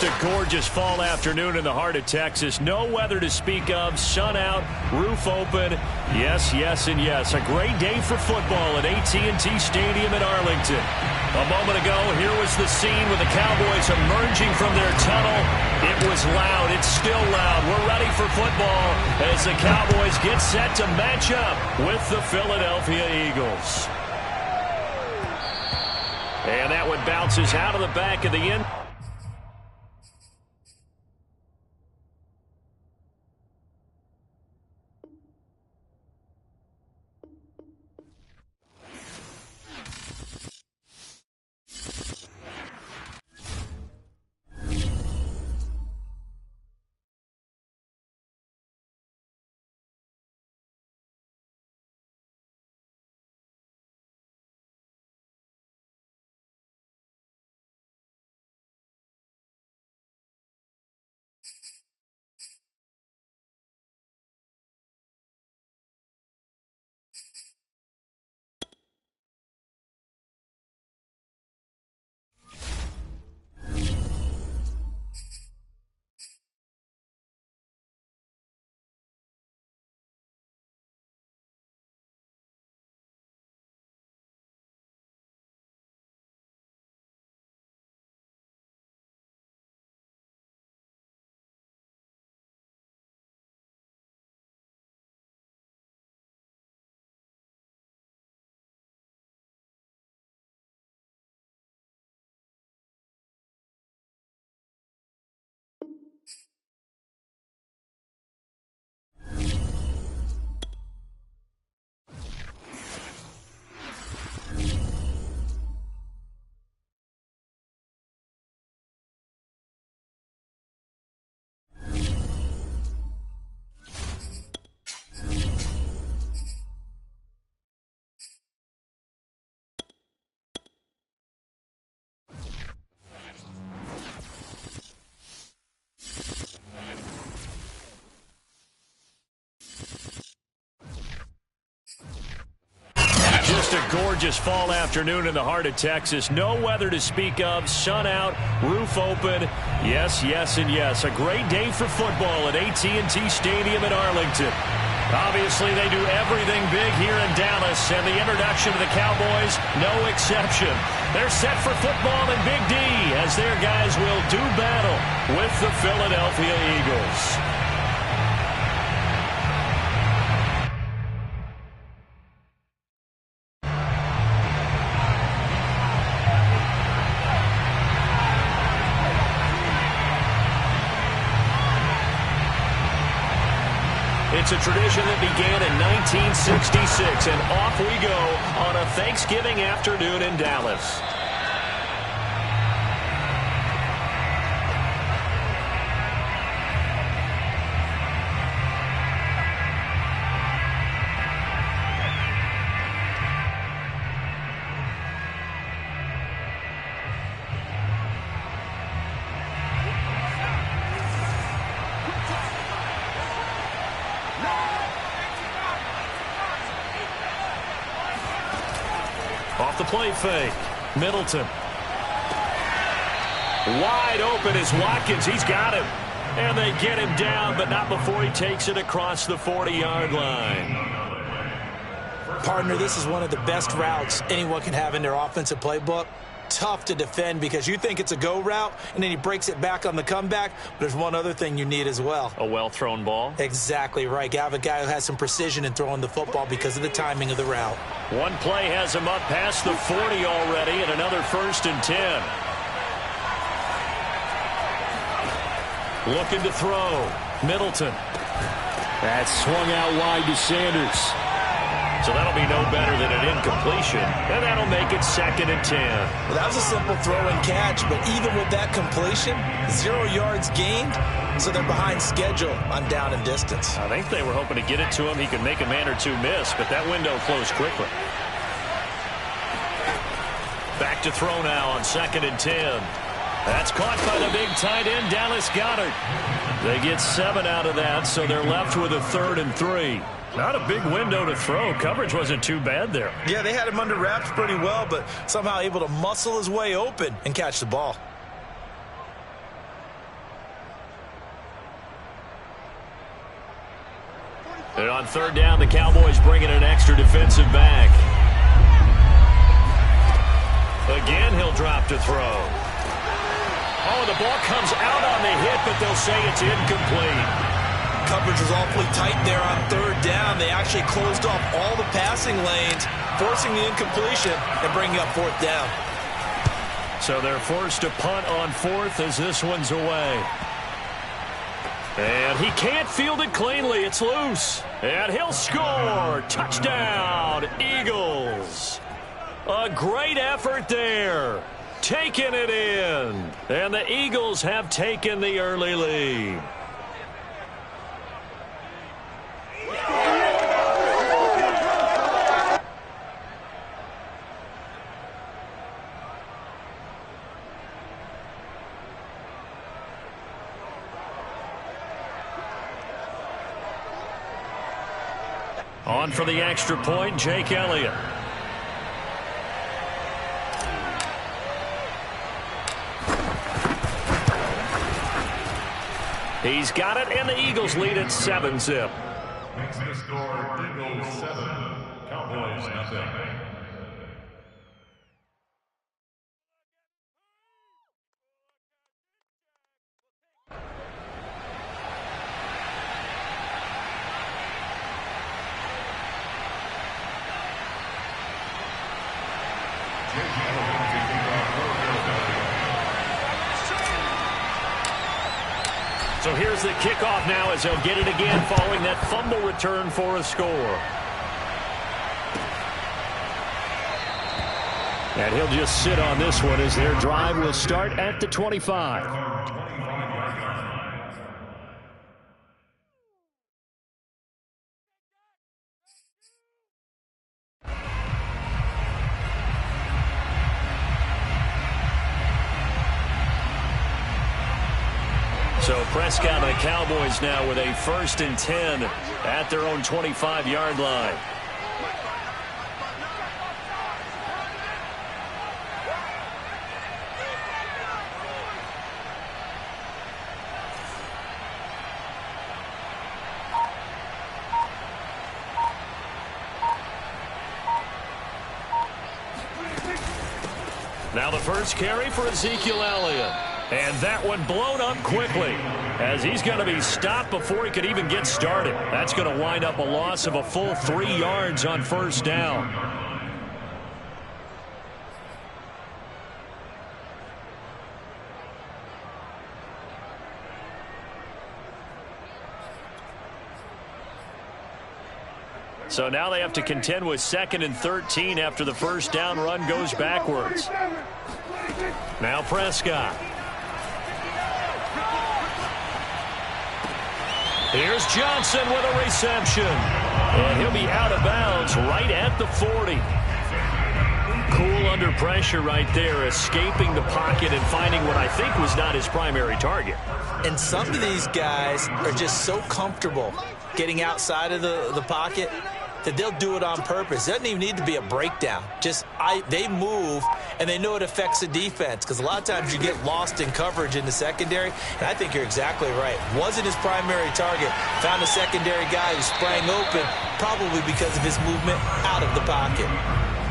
Just a gorgeous fall afternoon in the heart of Texas. No weather to speak of. Sun out, roof open. Yes, yes, and yes. A great day for football at AT&T Stadium in Arlington. A moment ago, here was the scene with the Cowboys emerging from their tunnel. It was loud. It's still loud. We're ready for football as the Cowboys get set to match up with the Philadelphia Eagles. And that one bounces out of the back of the end. Just a gorgeous fall afternoon in the heart of Texas. No weather to speak of. Sun out, roof open. Yes, yes, and yes. A great day for football at AT&T Stadium in Arlington. Obviously, they do everything big here in Dallas, and the introduction of the Cowboys, no exception. They're set for football in Big D as their guys will do battle with the Philadelphia Eagles. It's a tradition that began in 1966, and off we go on a Thanksgiving afternoon in Dallas. Off the play fake. Middleton. Wide open is Watkins. He's got him. And they get him down, but not before he takes it across the 40-yard line. Partner, this is one of the best routes anyone can have in their offensive playbook. Tough to defend because you think it's a go route, and then he breaks it back on the comeback. There's one other thing you need as well. A well-thrown ball? Exactly right. You have a guy who has some precision in throwing the football because of the timing of the route. One play has him up past the 40 already, and another 1st and 10. Looking to throw. Middleton. That's swung out wide to Sanders. So that'll be no better than an incompletion, and that'll make it 2nd and 10. Well, that was a simple throw and catch, but even with that completion, 0 yards gained, so they're behind schedule on down and distance. I think they were hoping to get it to him. He could make a man or two miss, but that window closed quickly. Back to throw now on 2nd and 10. That's caught by the big tight end, Dallas Goedert. They get 7 out of that, so they're left with a 3rd and 3. Not a big window to throw. Coverage wasn't too bad there. Yeah, they had him under wraps pretty well, but somehow able to muscle his way open and catch the ball. And on third down, the Cowboys bring in an extra defensive back. Again, he'll drop to throw. Oh, the ball comes out on the hit, but they'll say it's incomplete. Coverage was awfully tight there on third down. They actually closed off all the passing lanes, forcing the incompletion and bringing up fourth down. So they're forced to punt on fourth as this one's away. And he can't field it cleanly. It's loose. And he'll score. Touchdown, Eagles. A great effort there. Taking it in. And the Eagles have taken the early lead. On for the extra point, Jake Elliott. He's got it, and the Eagles lead at 7-zip. Makes the score Eagles 7, Cowboys nothing. So here's the kickoff now as they'll get it again following that fumble return for a score. And he'll just sit on this one as their drive will start at the 25. So Prescott and the Cowboys now with a 1st and 10 at their own 25-yard line. Now the first carry for Ezekiel Elliott. And that one blown up quickly as he's going to be stopped before he could even get started. That's going to wind up a loss of a full 3 yards on first down. So now they have to contend with 2nd and 13 after the first down run goes backwards. Now Prescott. Here's Johnson with a reception. And he'll be out of bounds right at the 40. Cool under pressure right there, escaping the pocket and finding what I think was not his primary target. And some of these guys are just so comfortable getting outside of the pocket that they'll do it on purpose. It doesn't even need to be a breakdown. They move, and they know it affects the defense because a lot of times you get lost in coverage in the secondary, and I think you're exactly right. Wasn't his primary target. Found a secondary guy who sprang open, probably because of his movement out of the pocket.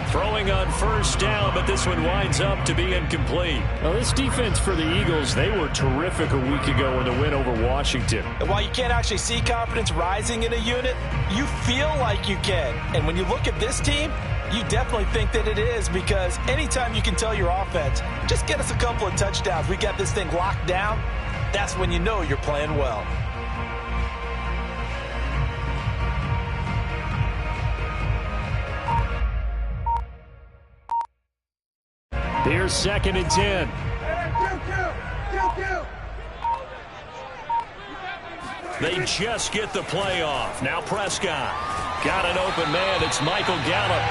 Throwing on first down, but this one winds up to be incomplete. Well, this defense for the Eagles, they were terrific a week ago in the win over Washington. And while you can't actually see confidence rising in a unit, you feel like you can. And when you look at this team, you definitely think that it is, because anytime you can tell your offense, just get us a couple of touchdowns, we got this thing locked down, that's when you know you're playing well. Here's 2nd and 10. They just get the play off. Now Prescott. Got an open man. It's Michael Gallup.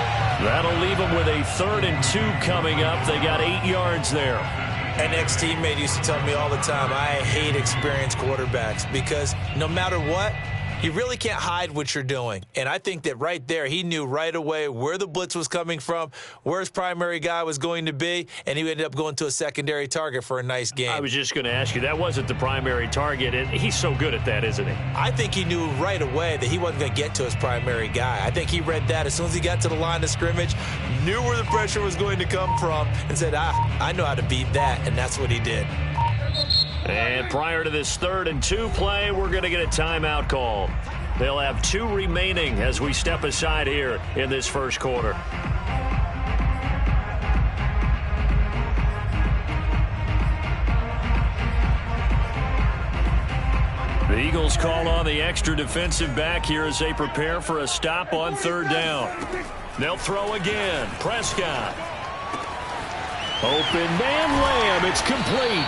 That'll leave them with a 3rd and 2 coming up. They got 8 yards there. An ex-teammate used to tell me all the time, I hate experienced quarterbacks because no matter what, You really can't hide what you're doing. And I think that right there, he knew right away where the blitz was coming from, where his primary guy was going to be, and he ended up going to a secondary target for a nice game. I was just going to ask you, that wasn't the primary target, and he's so good at that, isn't he? I think he knew right away that he wasn't going to get to his primary guy. I think he read that as soon as he got to the line of scrimmage, knew where the pressure was going to come from, and said, I know how to beat that, and that's what he did. And prior to this 3rd and 2 play, we're going to get a timeout call. They'll have 2 remaining as we step aside here in this first quarter. The Eagles call on the extra defensive back here as they prepare for a stop on 3rd down. They'll throw again. Prescott. Open man, Lamb. It's complete.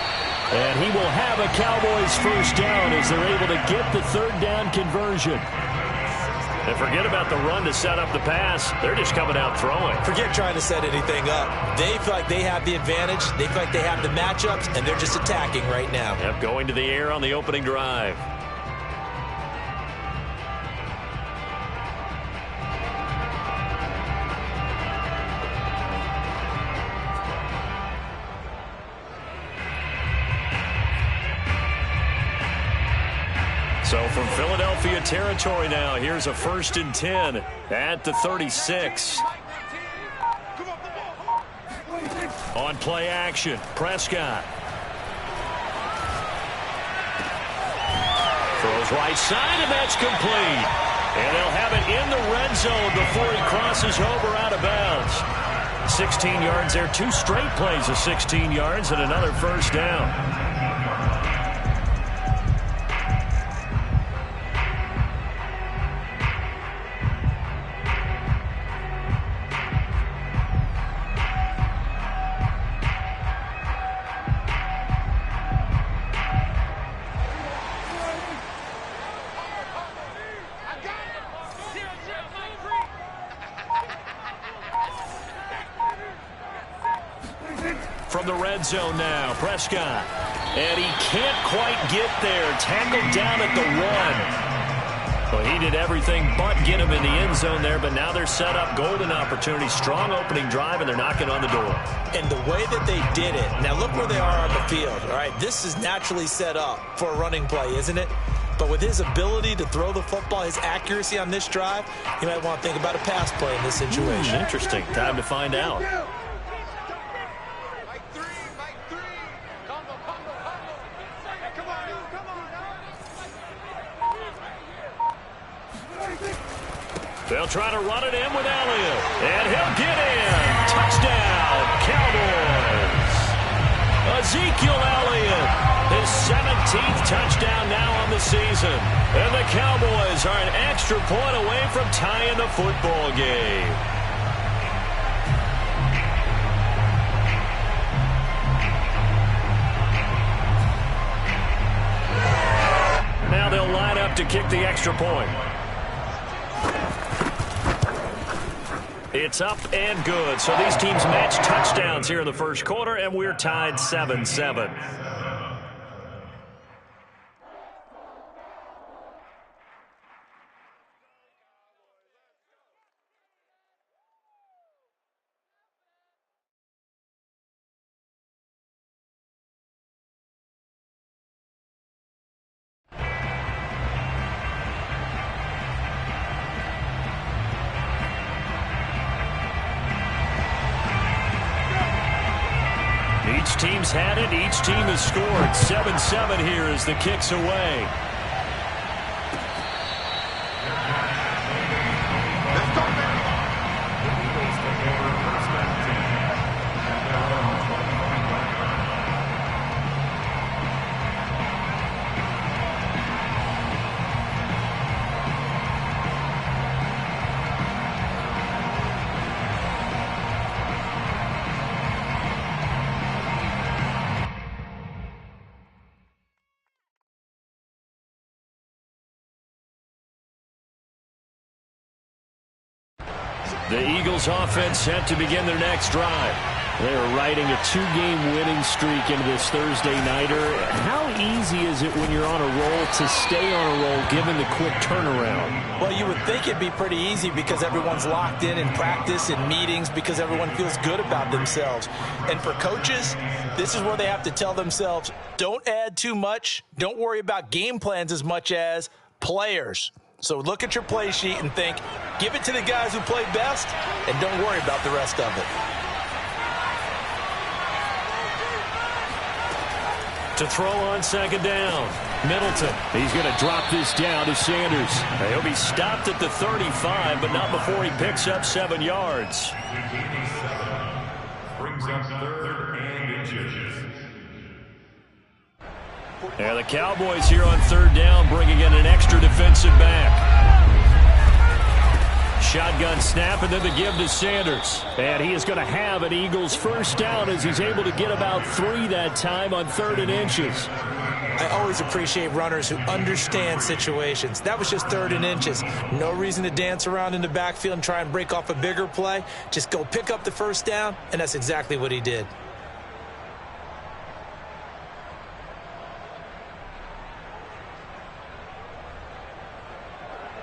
And he will have a Cowboys first down as they're able to get the 3rd down conversion. And forget about the run to set up the pass. They're just coming out throwing. Forget trying to set anything up. They feel like they have the advantage. They feel like they have the matchups, and they're just attacking right now. Yep, going to the air on the opening drive. So from Philadelphia territory now, here's a 1st and 10 at the 36. On play action, Prescott. Throws right side, and that's complete. And they'll have it in the red zone before he crosses over out of bounds. 16 yards there, 2 straight plays of 16 yards and another first down. From the red zone now, Prescott. And he can't quite get there. Tackled down at the 1. Well, he did everything but get him in the end zone there, but now they're set up. Golden opportunity, strong opening drive, and they're knocking on the door. And the way that they did it, now look where they are on the field, all right? This is naturally set up for a running play, isn't it? But with his ability to throw the football, his accuracy on this drive, you might want to think about a pass play in this situation. Interesting. Time to find out. They'll try to run it in with Elliott. And he'll get in. Touchdown, Cowboys. Ezekiel Elliott, his 17th touchdown now on the season. And the Cowboys are an extra point away from tying the football game. Now they'll line up to kick the extra point. It's up and good. So these teams match touchdowns here in the first quarter, and we're tied 7-7. Each team's had it. Each team has scored. 7-7 here as the kick's away. The Eagles offense set to begin their next drive. They're riding a 2-game winning streak into this Thursday nighter. How easy is it when you're on a roll to stay on a roll given the quick turnaround? Well, you would think it'd be pretty easy because everyone's locked in practice and meetings because everyone feels good about themselves. And for coaches, this is where they have to tell themselves, don't add too much. Don't worry about game plans as much as players. So look at your play sheet and think, give it to the guys who play best and don't worry about the rest of it. To throw on second down, Middleton. He's going to drop this down to Sanders. He'll be stopped at the 35, but not before he picks up 7 yards. Brings up 3rd and inches. And the Cowboys here on 3rd down, bringing in an extra defensive back. Shotgun snap, and then the give to Sanders. And he is going to have an Eagles first down as he's able to get about 3 that time on 3rd and inches. I always appreciate runners who understand situations. That was just 3rd and inches. No reason to dance around in the backfield and try and break off a bigger play. Just go pick up the first down, and that's exactly what he did.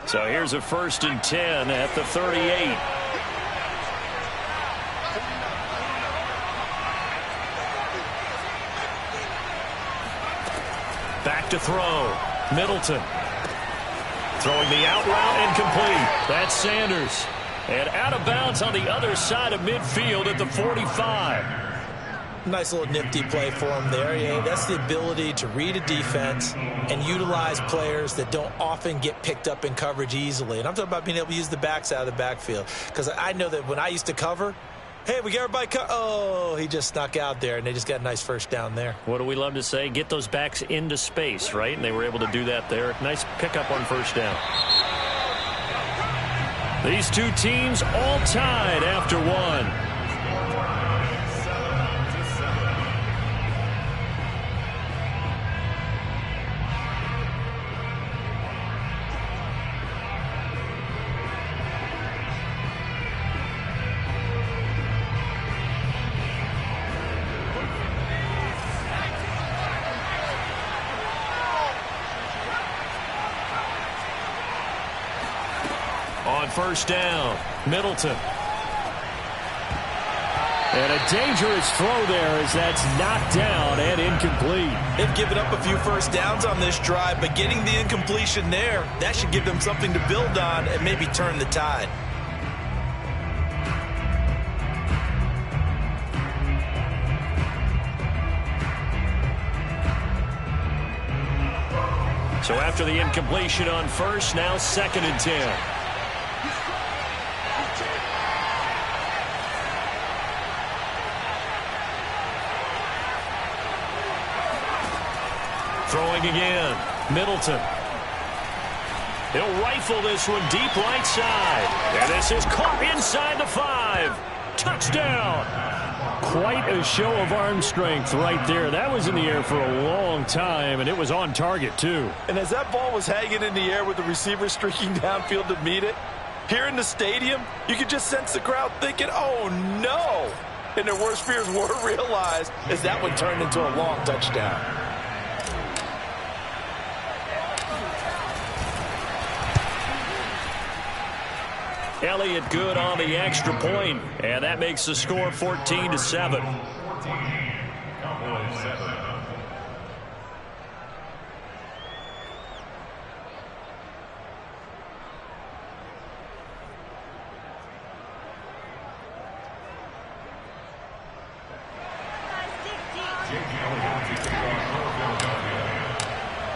So here's a 1st and 10 at the 38. Back to throw. Middleton. Throwing the out route incomplete. That's Sanders. And out of bounds on the other side of midfield at the 45. Nice little nifty play for him there. Yeah, that's the ability to read a defense and utilize players that don't often get picked up in coverage easily. And I'm talking about being able to use the backs out of the backfield. Because I know that when I used to cover, hey, we got everybody oh, he just snuck out there, and they just got a nice first down there. What do we love to say? Get those backs into space, right? And they were able to do that there. Nice pickup on first down. These two teams all tied after one. On first down, Middleton. And a dangerous throw there as that's knocked down and incomplete. They've given up a few first downs on this drive, but getting the incompletion there, that should give them something to build on and maybe turn the tide. So after the incompletion on first, now 2nd and 10. Throwing again, Middleton. He'll rifle this one deep right side. And this is caught inside the 5. Touchdown. Quite a show of arm strength right there. That was in the air for a long time, and it was on target, too. And as that ball was hanging in the air with the receiver streaking downfield to meet it, here in the stadium, you could just sense the crowd thinking, oh, no. And their worst fears were realized as that one turned into a long touchdown. Elliott good on the extra point, and that makes the score 14-7. Cowboys 7.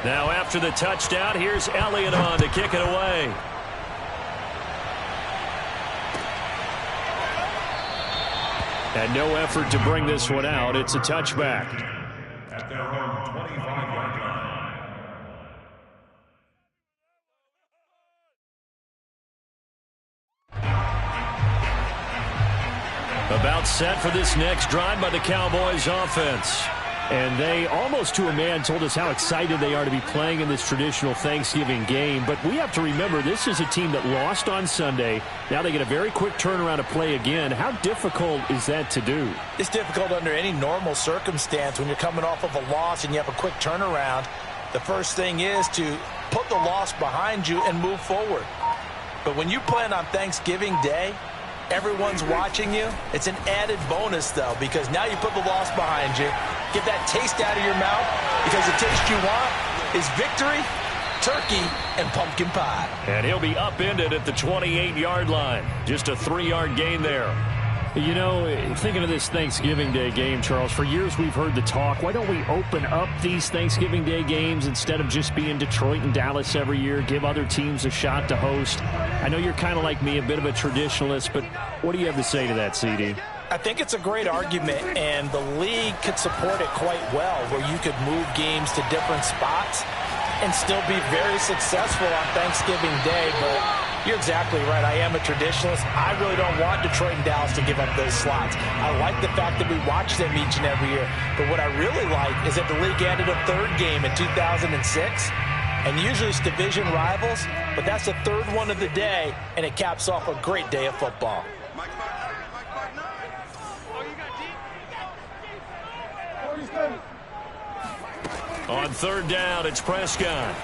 Now after the touchdown, here's Elliott on to kick it away. And no effort to bring this one out. It's a touchback. At their own 25-yard line. About set for this next drive by the Cowboys offense. And they, almost to a man, told us how excited they are to be playing in this traditional Thanksgiving game. But we have to remember, this is a team that lost on Sunday. Now they get a very quick turnaround to play again. How difficult is that to do? It's difficult under any normal circumstance when you're coming off of a loss and you have a quick turnaround. The first thing is to put the loss behind you and move forward. But when you plan on Thanksgiving Day, everyone's watching you. It's an added bonus, though, because now you put the loss behind you. Get that taste out of your mouth, because the taste you want is victory, turkey, and pumpkin pie. And he'll be upended at the 28-yard line. Just a 3-yard gain there. You know, thinking of this Thanksgiving Day game, Charles, for years we've heard the talk, why don't we open up these Thanksgiving Day games instead of just being Detroit and Dallas every year, give other teams a shot to host? I know you're kind of like me, a bit of a traditionalist, but what do you have to say to that, CD? I think it's a great argument, and the league could support it quite well, where you could move games to different spots and still be very successful on Thanksgiving Day. But you're exactly right. I am a traditionalist. I really don't want Detroit and Dallas to give up those slots. I like the fact that we watch them each and every year. But what I really like is that the league added a third game in 2006. And usually it's division rivals, but that's the third one of the day, and it caps off a great day of football. On third down, it's Prescott.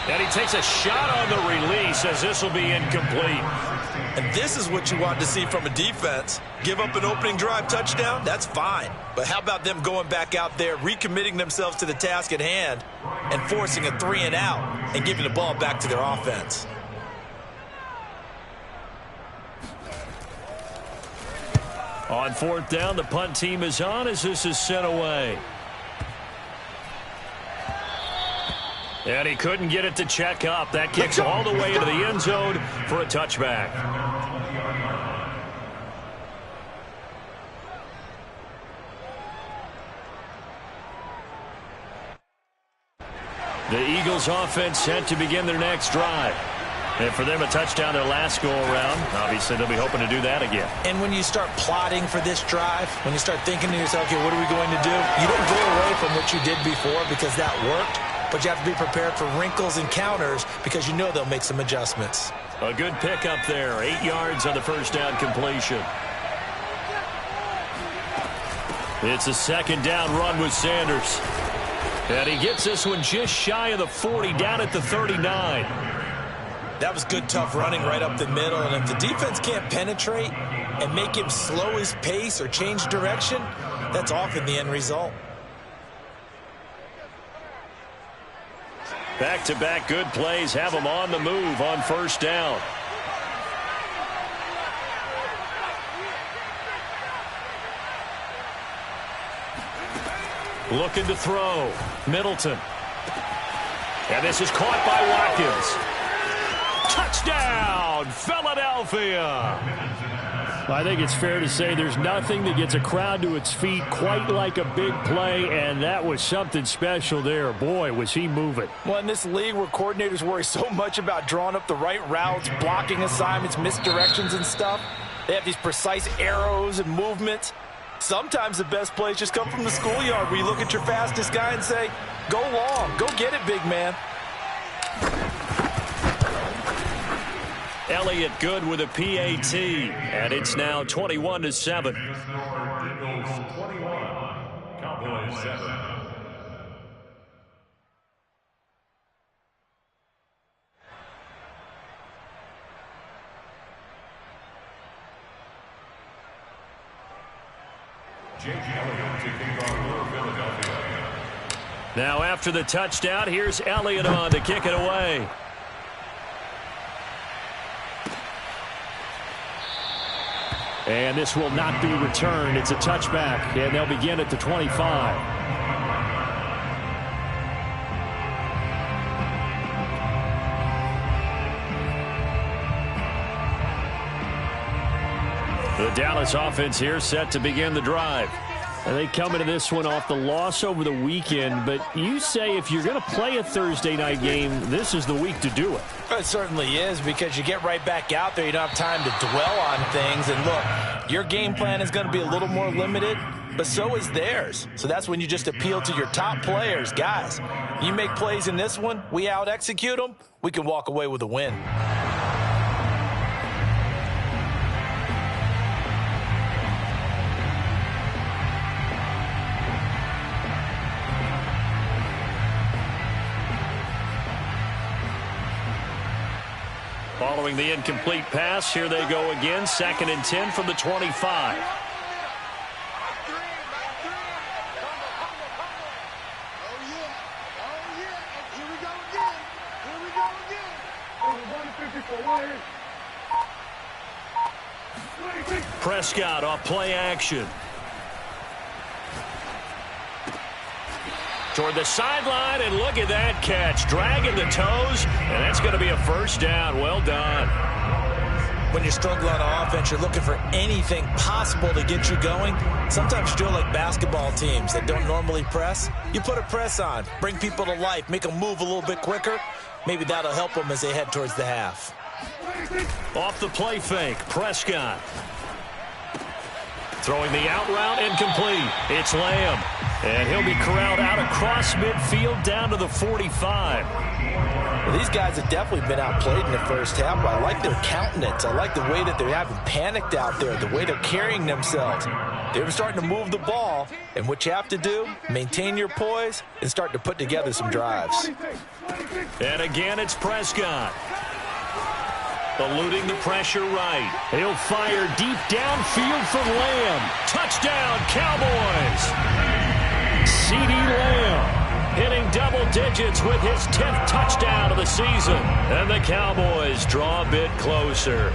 And he takes a shot on the release as this will be incomplete. And this is what you want to see from a defense. Give up an opening drive touchdown, that's fine. But how about them going back out there, recommitting themselves to the task at hand, and forcing a 3-and-out and giving the ball back to their offense? On fourth down, the punt team is on as this is sent away. And he couldn't get it to check up. That kicks all the way into the end zone for a touchback. The Eagles offense set to begin their next drive. And for them, a touchdown their last go-around. Obviously, they'll be hoping to do that again. And when you start plotting for this drive, when you start thinking to yourself, okay, what are we going to do? You don't go away from what you did before because that worked, but you have to be prepared for wrinkles and counters because you know they'll make some adjustments. A good pickup there. 8 yards on the first down completion. It's a second down run with Sanders. And he gets this one just shy of the 40, down at the 39. That was good, tough running right up the middle. And if the defense can't penetrate and make him slow his pace or change direction, that's often the end result. Back-to-back good plays have him on the move on first down. Looking to throw. Middleton. And this is caught by Watkins. Touchdown, Philadelphia. I think it's fair to say there's nothing that gets a crowd to its feet quite like a big play, and that was something special there. Boy, was he moving. Well, in this league where coordinators worry so much about drawing up the right routes, blocking assignments, misdirections and stuff, they have these precise arrows and movements. Sometimes the best plays just come from the schoolyard where you look at your fastest guy and say, go long, go get it, big man. Elliott good with a PAT, and it's now 21-7. Eagles 21, Cowboys 7. Jake Elliott to kick off for Philadelphia. Now after the touchdown, here's Elliott on to kick it away. And this will not be returned. It's a touchback, and they'll begin at the 25. The Dallas offense here set to begin the drive. And they come into this one off the loss over the weekend, but you say if you're going to play a Thursday night game, this is the week to do it. It certainly is, because you get right back out there. You don't have time to dwell on things. And look, your game plan is going to be a little more limited, but so is theirs. So that's when you just appeal to your top players. Guys, you make plays in this one, we out-execute them, we can walk away with a win. Following the incomplete pass, here they go again. 2nd and 10 from the 25. Prescott off play action. Toward the sideline, and look at that catch. Dragging the toes, and that's going to be a first down. Well done. When you're struggling on offense, you're looking for anything possible to get you going. Sometimes you do it like basketball teams that don't normally press. You put a press on, bring people to life, make them move a little bit quicker. Maybe that'll help them as they head towards the half. Off the play fake, Prescott. Throwing the out route, incomplete. It's Lamb. And he'll be corralled out across midfield down to the 45. Well, these guys have definitely been outplayed in the first half. I like their countenance. I like the way that they're having panicked out there, the way they're carrying themselves. They were starting to move the ball, and what you have to do, maintain your poise and start to put together some drives. And again, it's Prescott. Eluding the pressure right. He'll fire deep downfield for Lamb. Touchdown, Cowboys! CeeDee Lamb hitting double digits with his 10th touchdown of the season. And the Cowboys draw a bit closer.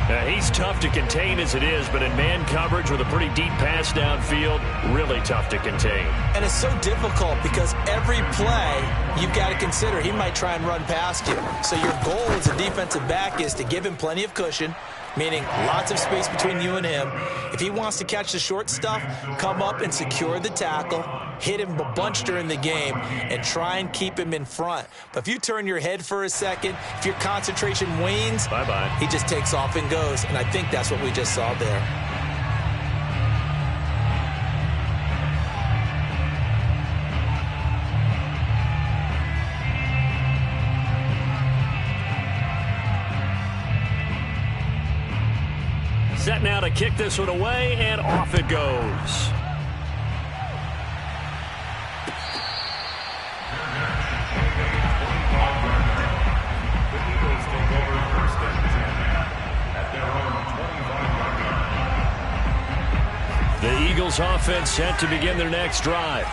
Now, he's tough to contain as it is, but in man coverage with a pretty deep pass downfield, really tough to contain. And it's so difficult because every play you've got to consider he might try and run past you. So your goal as a defensive back is to give him plenty of cushion, meaning lots of space between you and him. If he wants to catch the short stuff, come up and secure the tackle, hit him a bunch during the game, and try and keep him in front. But if you turn your head for a second, if your concentration wanes, bye-bye. He just takes off and goes, and I think that's what we just saw there. Set now to kick this one away, and off it goes. The Eagles offense set to begin their next drive.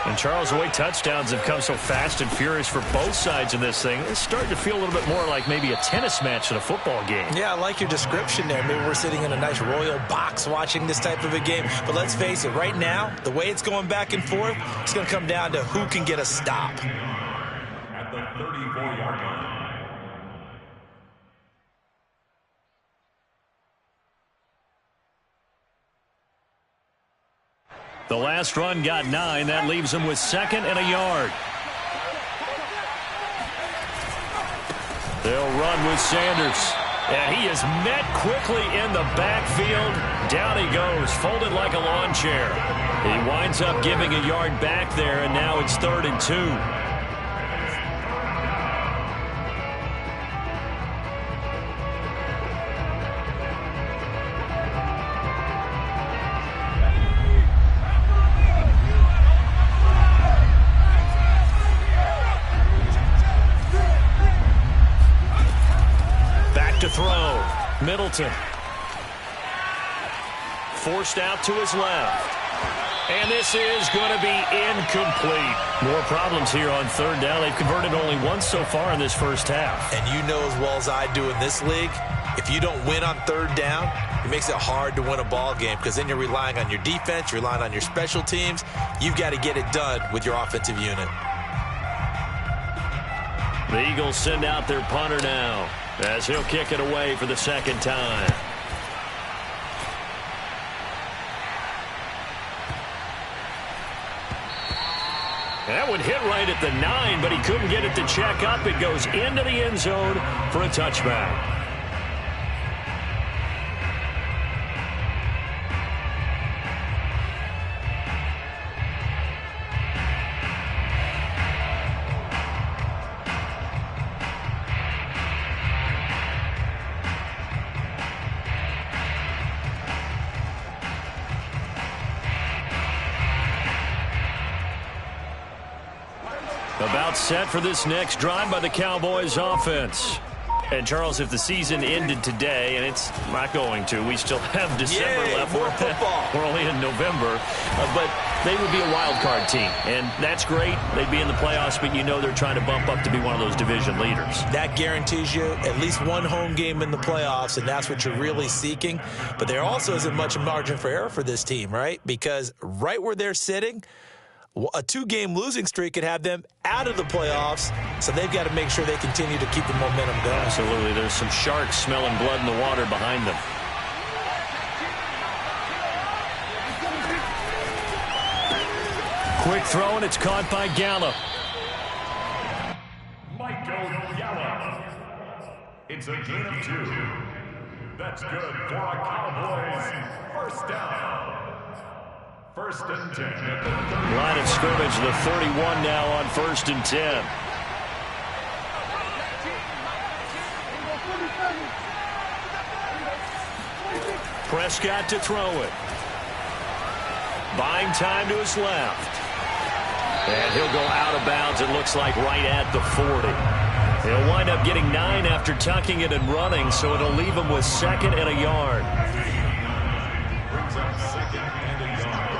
And Charles, the way touchdowns have come so fast and furious for both sides in this thing, it's starting to feel a little bit more like maybe a tennis match than a football game. Yeah, I like your description there. Maybe we're sitting in a nice royal box watching this type of a game. But let's face it, right now, the way it's going back and forth, it's going to come down to who can get a stop. At the 34-yard line. The last run got 9. That leaves him with 2nd and a yard. They'll run with Sanders. And he is met quickly in the backfield. Down he goes, folded like a lawn chair. He winds up giving a yard back there, and now it's 3rd and 2. To throw. Middleton. Forced out to his left. And this is going to be incomplete. More problems here on 3rd down. They've converted only once so far in this first half. And you know as well as I do in this league, if you don't win on 3rd down, it makes it hard to win a ball game because then you're relying on your defense, you're relying on your special teams. You've got to get it done with your offensive unit. The Eagles send out their punter now, as he'll kick it away for the 2nd time. That would hit right at the 9, but he couldn't get it to check up. It goes into the end zone for a touchback. About set for this next drive by the Cowboys offense. And, Charles, if the season ended today, and it's not going to, we still have December left. More football. We're only in November. But they would be a wild card team, and that's great. They'd be in the playoffs, but you know they're trying to bump up to be one of those division leaders. That guarantees you at least one home game in the playoffs, and that's what you're really seeking. But there also isn't much margin for error for this team, right? Because right where they're sitting, a 2-game losing streak could have them out of the playoffs, so they've got to make sure they continue to keep the momentum going. Absolutely. There's some sharks smelling blood in the water behind them. Quick throw, and it's caught by Gallup. Michael Gallup. It's a gain of 2. That's good for a Cowboys first down. First and 10 at the 30. Line of scrimmage, the 31 now on 1st and 10. Prescott to throw it. Buying time to his left. And he'll go out of bounds, it looks like, right at the 40. He'll wind up getting 9 after tucking it and running, so it'll leave him with 2nd and a yard. Brings up 2nd and a yard.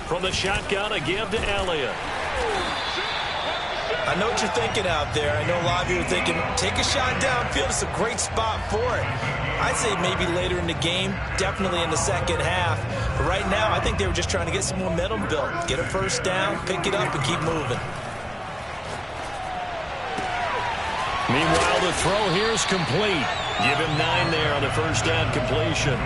From the shotgun, a give to Elliott. I know what you're thinking out there. I know a lot of you are thinking, take a shot downfield. It's a great spot for it. I'd say maybe later in the game, definitely in the second half. But right now, I think they were just trying to get some momentum built. Get a first down, pick it up, and keep moving. Meanwhile, the throw here is complete. Give him 9 there on the first down completion.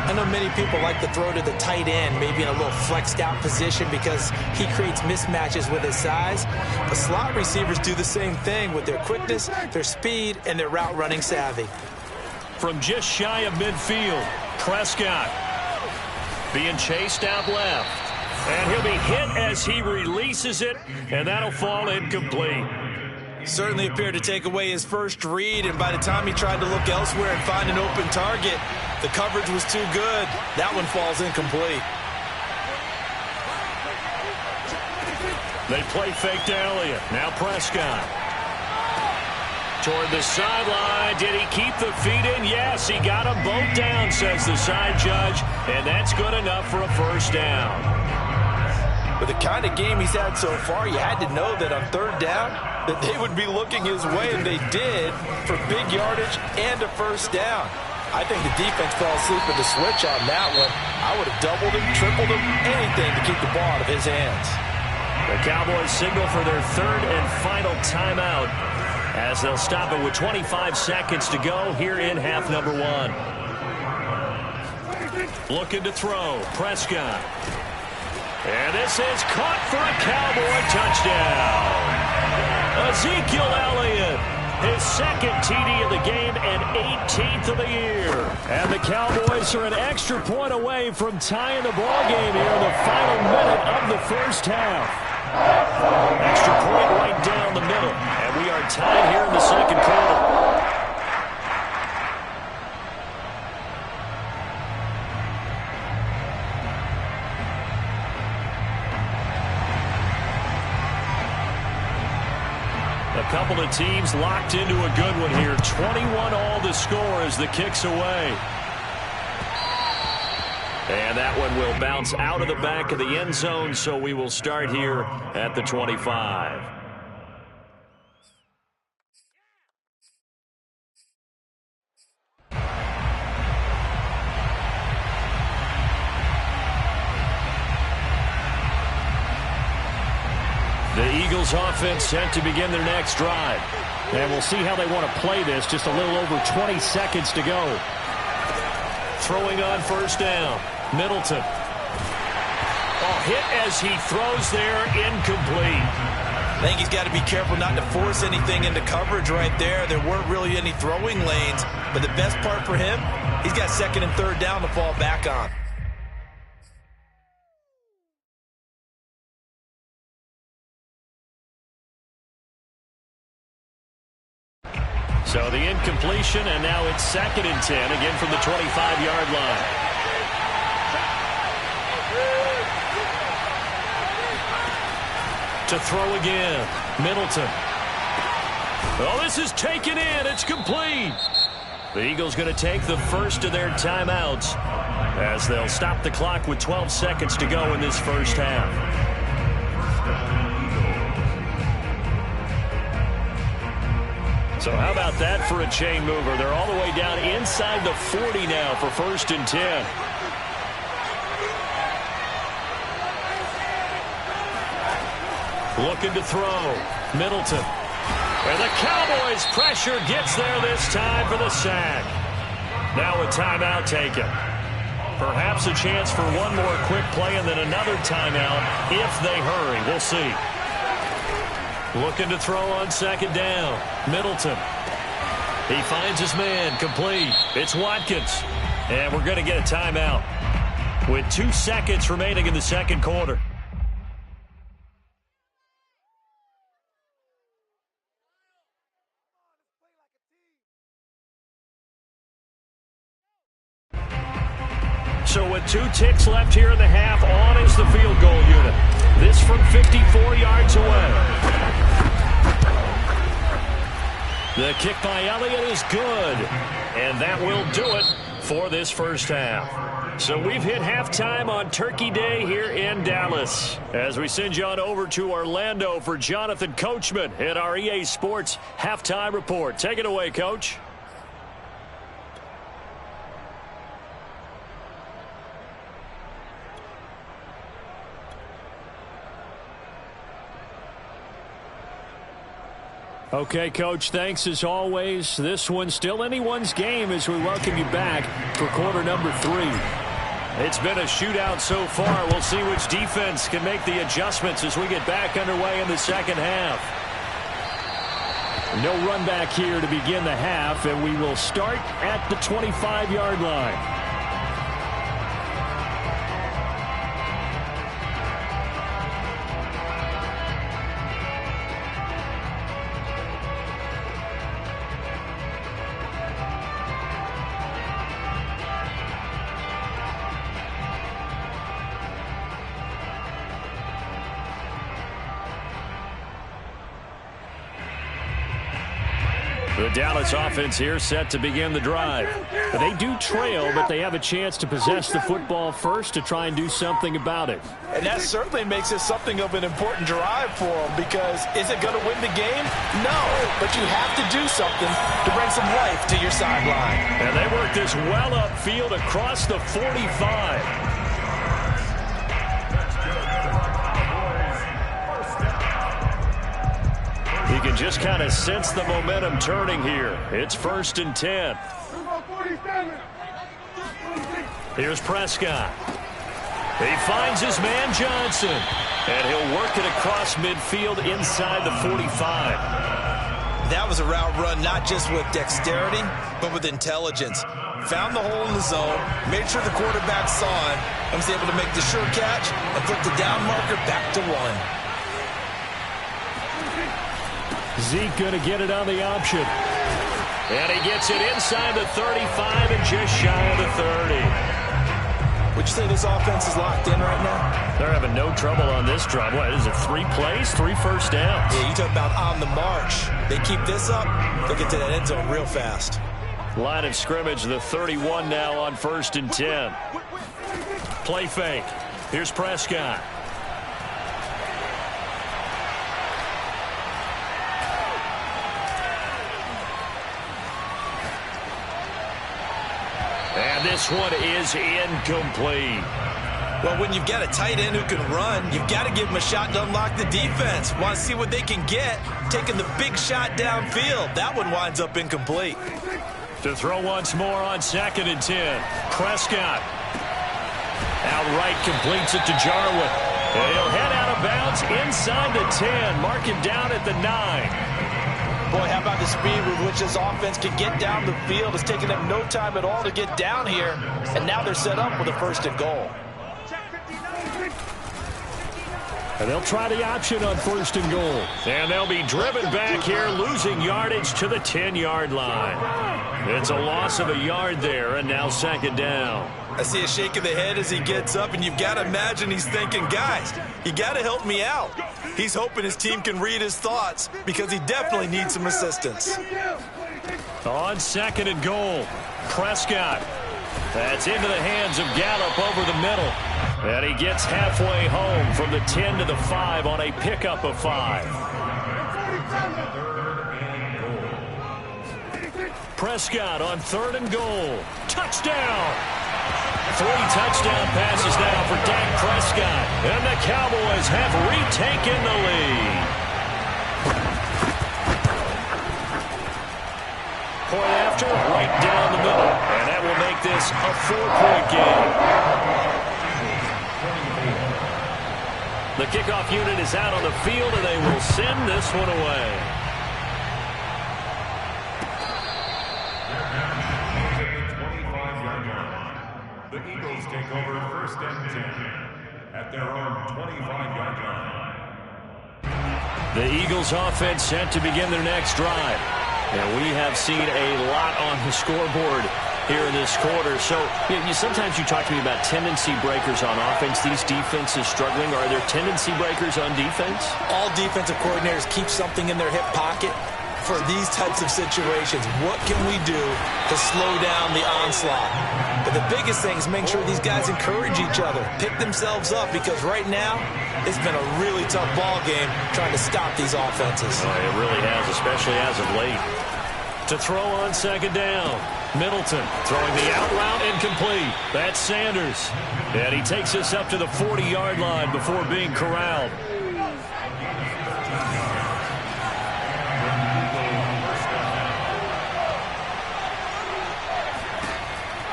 I know many people like to throw to the tight end, maybe in a little flexed out position because he creates mismatches with his size. But slot receivers do the same thing with their quickness, their speed, and their route running savvy. From just shy of midfield, Prescott being chased out left. And he'll be hit as he releases it, and that'll fall incomplete. Certainly appeared to take away his first read, and by the time he tried to look elsewhere and find an open target, the coverage was too good. That one falls incomplete. They play fake to Elliott. Now Prescott. Toward the sideline. Did he keep the feet in? Yes, he got them both down, says the side judge, and that's good enough for a first down. With the kind of game he's had so far, you had to know that on 3rd down that they would be looking his way, and they did, for big yardage and a first down. I think the defense fell asleep with the switch on that one. I would have doubled him, tripled him, anything to keep the ball out of his hands. The Cowboys signal for their 3rd and final timeout as they'll stop it with 25 seconds to go here in half number 1. Looking to throw. Prescott. And this is caught for a Cowboy touchdown. Ezekiel Elliott, his 2nd TD of the game and 18th of the year. And the Cowboys are an extra point away from tying the ball game here in the final minute of the first half. Extra point right down the middle. And we are tied here in the second quarter. A couple of teams locked into a good one here. 21 all to score as the kick's away. And that one will bounce out of the back of the end zone, so we will start here at the 25. The Eagles offense set to begin their next drive. And we'll see how they want to play this. Just a little over 20 seconds to go. Throwing on first down. Middleton. Oh, hit as he throws there, incomplete. I think he's got to be careful not to force anything into coverage right there. There weren't really any throwing lanes. But the best part for him, he's got 2nd and 3rd down to fall back on. So the incompletion, and now it's 2nd and 10, again from the 25-yard line. To throw again. Middleton. Oh, this is taken in. It's complete. The Eagles going to take the first of their timeouts as they'll stop the clock with 12 seconds to go in this first half. So how about that for a chain mover? They're all the way down inside the 40 now for 1st and 10. Looking to throw. Middleton. And the Cowboys pressure gets there this time for the sack. Now a timeout taken. Perhaps a chance for one more quick play and then another timeout if they hurry. We'll see. Looking to throw on 2nd down. Middleton. He finds his man. Complete. It's Watkins. And we're going to get a timeout with 2 seconds remaining in the second quarter. So with 2 ticks left here in the half, on is the field goal unit. This from 54 yards away. The kick by Elliott is good. And that will do it for this first half. So we've hit halftime on Turkey Day here in Dallas. As we send you on over to Orlando for Jonathan Coachman at our EA Sports Halftime Report. Take it away, Coach. Okay, Coach, thanks as always. This one's still anyone's game as we welcome you back for quarter number 3. It's been a shootout so far. We'll see which defense can make the adjustments as we get back underway in the second half. No run back here to begin the half, and we will start at the 25-yard line. The Dallas offense here set to begin the drive. They do trail, but they have a chance to possess the football first to try and do something about it. And that certainly makes it something of an important drive for them, because is it going to win the game? No, but you have to do something to bring some life to your sideline. And they work this well upfield across the 45. You can just kind of sense the momentum turning here. It's 1st and 10. Here's Prescott. He finds his man Johnson. And he'll work it across midfield inside the 45. That was a route run not just with dexterity, but with intelligence. Found the hole in the zone, made sure the quarterback saw it, and was able to make the sure catch and put the down marker back to 1. Zeke going to get it on the option. And he gets it inside the 35 and just shy of the 30. Would you say this offense is locked in right now? They're having no trouble on this drive. What is it, 3 plays, 3 first downs? Yeah, you talk about on the march. They keep this up, they'll get to that end zone real fast. Line of scrimmage, the 31 now on 1st and 10. Play fake. Here's Prescott. And this one is incomplete. Well, when you've got a tight end who can run, you've got to give him a shot to unlock the defense. Want to see what they can get, taking the big shot downfield. That one winds up incomplete. To throw once more on 2nd and 10. Prescott. Outright completes it to Jarwin. And he'll head out of bounds inside the 10. Mark him down at the 9. Boy, how about the speed with which this offense can get down the field? It's taken them no time at all to get down here. And now they're set up with a 1st and goal. And they'll try the option on 1st and goal. And they'll be driven back here, losing yardage to the 10-yard line. It's a loss of a yard there, and now 2nd down. I see a shake of the head as he gets up, and you've got to imagine he's thinking, guys, you got to help me out. He's hoping his team can read his thoughts because he definitely needs some assistance. On 2nd and goal, Prescott. That's into the hands of Gallup over the middle. And he gets halfway home from the 10 to the 5 on a pickup of 5. Prescott on 3rd and goal. Touchdown! 3 touchdown passes now for Dak Prescott. And the Cowboys have retaken the lead. Point after, right down the middle. And that will make this a 4-point game. The kickoff unit is out on the field, and they will send this one away. The Eagles take over 1st and 10 at their own 25-yard line. The Eagles offense set to begin their next drive. And we have seen a lot on the scoreboard here in this quarter. So sometimes you talk to me about tendency breakers on offense. These defenses struggling. Are there tendency breakers on defense? All defensive coordinators keep something in their hip pocket for these types of situations. What can we do to slow down the onslaught? But the biggest thing is make sure these guys encourage each other, pick themselves up, because right now it's been a really tough ball game trying to stop these offenses. It really has, especially as of late. To throw on 2nd down, Middleton throwing the out route incomplete. That's Sanders. And he takes us up to the 40-yard line before being corralled.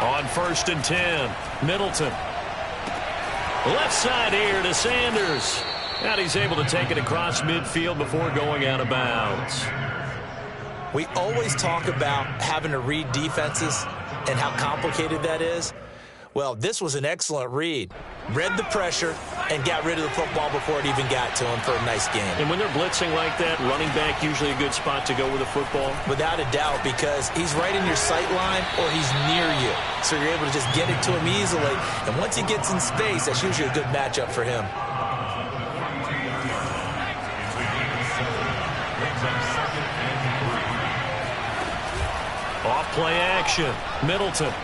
On 1st and 10, Middleton. Left side here to Sanders. And he's able to take it across midfield before going out of bounds. We always talk about having to read defenses and how complicated that is. Well, this was an excellent read. Read the pressure and got rid of the football before it even got to him for a nice game. And when they're blitzing like that, running back usually a good spot to go with the football? Without a doubt, because he's right in your sight line or he's near you. So you're able to just get it to him easily. And once he gets in space, that's usually a good matchup for him. Off play action. Middleton.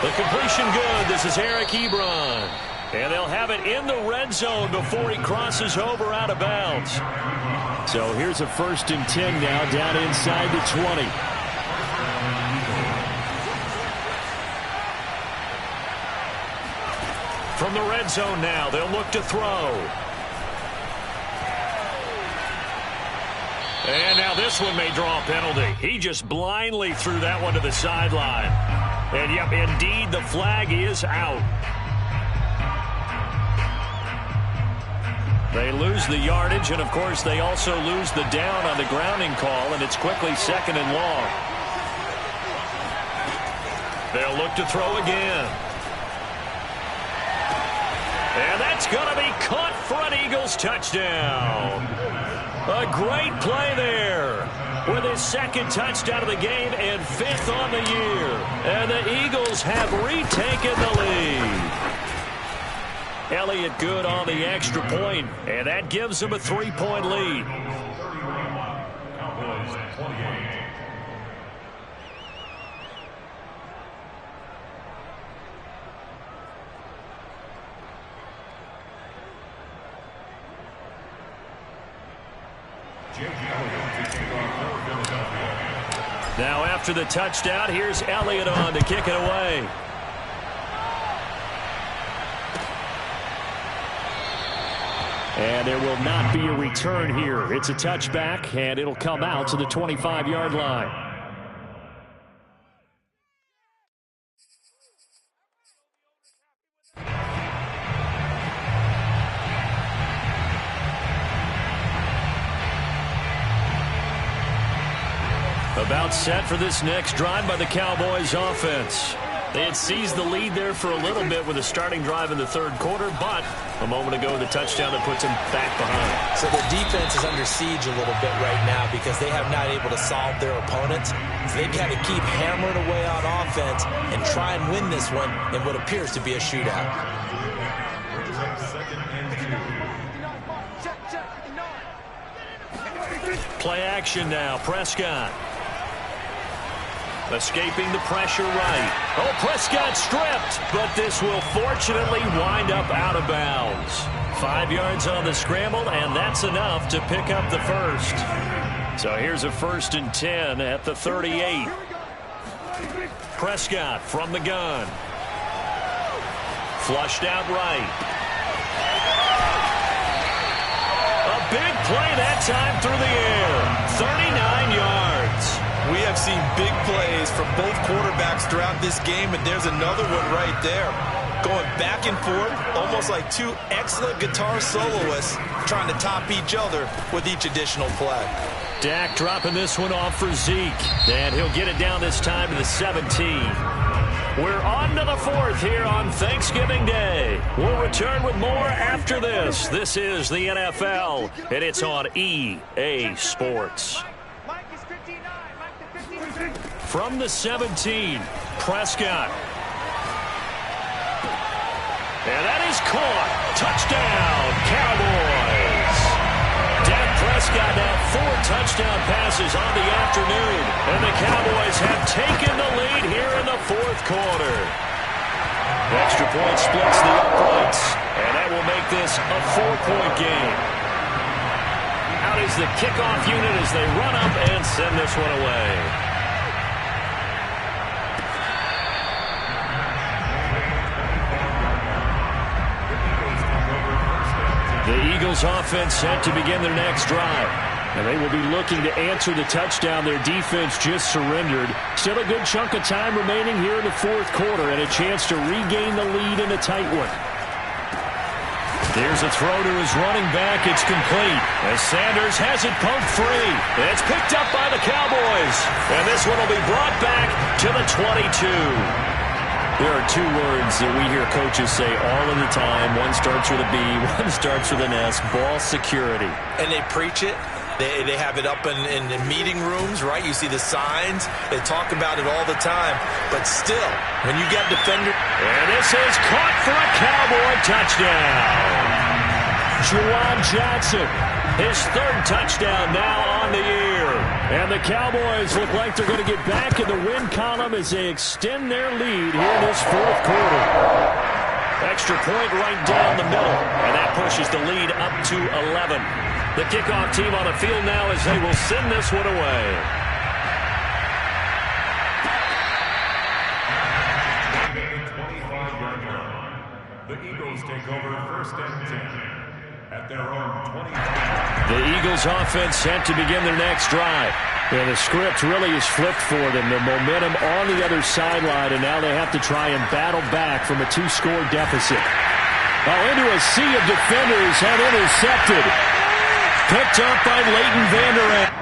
The completion good. This is Eric Ebron. And they'll have it in the red zone before he crosses over out of bounds. So here's a 1st and 10 now down inside the 20. From the red zone now, they'll look to throw. And now this one may draw a penalty. He just blindly threw that one to the sideline. And, yep, indeed, the flag is out. They lose the yardage, and, of course, they also lose the down on the grounding call, and it's quickly 2nd and long. They'll look to throw again. And that's going to be caught for an Eagles touchdown. A great play there with his 2nd touchdown of the game and 5th on the year. And the Eagles have retaken the lead. Elliott good on the extra point, and that gives them a 3-point lead. Cowboys 28. Now after the touchdown, here's Elliott on to kick it away. And there will not be a return here. It's a touchback, and it'll come out to the 25-yard line. About set for this next drive by the Cowboys offense. They had seized the lead there for a little bit with a starting drive in the third quarter, but a moment ago the touchdown that puts them back behind. So their defense is under siege a little bit right now because they have not able to solve their opponents. So they've got to keep hammering away on offense and try and win this one in what appears to be a shootout. Play action now. Prescott. Escaping the pressure right. Oh, Prescott stripped, but this will fortunately wind up out of bounds. 5 yards on the scramble, and that's enough to pick up the first. So here's a 1st and 10 at the 38. Prescott from the gun. Flushed out right. A big play that time through the air. 39 yards. We have seen big plays from both quarterbacks throughout this game, and there's another one right there. Going back and forth, almost like two excellent guitar soloists trying to top each other with each additional play. Dak dropping this one off for Zeke, and he'll get it down this time to the 17. We're on to the 4th here on Thanksgiving Day. We'll return with more after this. This is the NFL, and it's on EA Sports. From the 17, Prescott. And that is caught. Touchdown, Cowboys. Dak Prescott now 4 touchdown passes on the afternoon. And the Cowboys have taken the lead here in the 4th quarter. Extra point splits the uprights. And that will make this a 4-point game. Out is the kickoff unit as they run up and send this one away. The Eagles offense set to begin their next drive. And they will be looking to answer the touchdown their defense just surrendered. Still a good chunk of time remaining here in the 4th quarter and a chance to regain the lead in a tight one. There's a throw to his running back. It's complete as Sanders has it poked free. It's picked up by the Cowboys. And this one will be brought back to the 22. There are 2 words that we hear coaches say all of the time. One starts with a B, one starts with an S, ball security. And they preach it. They have it up in meeting rooms, right? You see the signs. They talk about it all the time. But still, when you get defender. And this is caught for a Cowboy touchdown. Juwan Johnson, his 3rd touchdown now on the year. And the Cowboys look like they're going to get back in the win column as they extend their lead here in this 4th quarter. Extra point right down the middle, and that pushes the lead up to 11. The kickoff team on the field now as they will send this one away. The Eagles take over 1st and 10. At their own 20. The Eagles offense set to begin their next drive. And the script really is flipped for them. The momentum on the other sideline, and now they have to try and battle back from a 2-score deficit. Into a sea of defenders and intercepted. Picked up by Leighton Vander Esch.